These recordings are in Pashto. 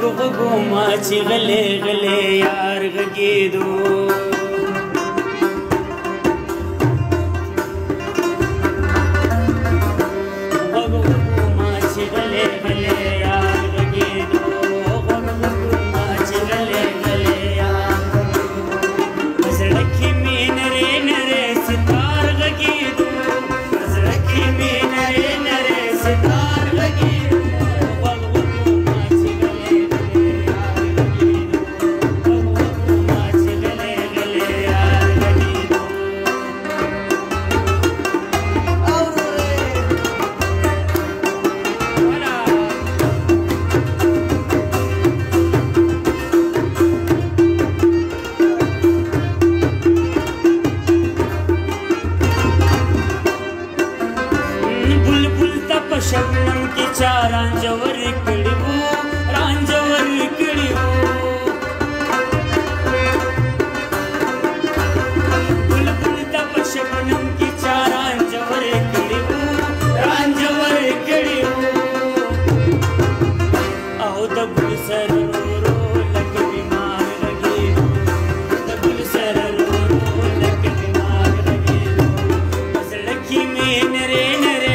غوږو ما چې غلې غلې یار غږېدو شبنم کی چا رانجور کړي وو رانجور کړي وو بلبل د شبنم کی چا رانجور کړي وو رانجور کړي وو او د ګل سر ورو لکه بیمار لګي د ګل سر ورو لکه بیمار لګي زړکی مې نره نره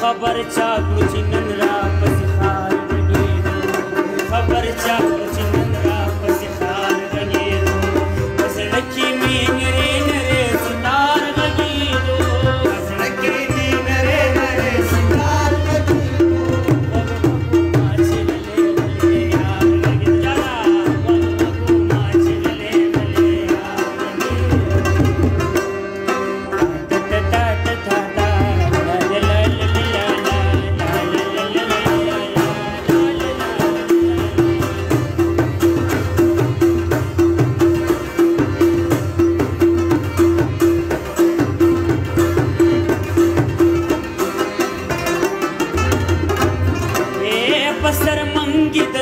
خبر چا کړو چې نن را پسې خار غږېدو خبر چا کړو چې نن را پسې خار غږېدو په زړه کې مې نرې نرې ستار غږېدو په زړه کې مې نرې نرې ستار غږېدو ما چې غلې غلې یار غږېدو ما چې غلې غلې یار غږېدو سر منګي د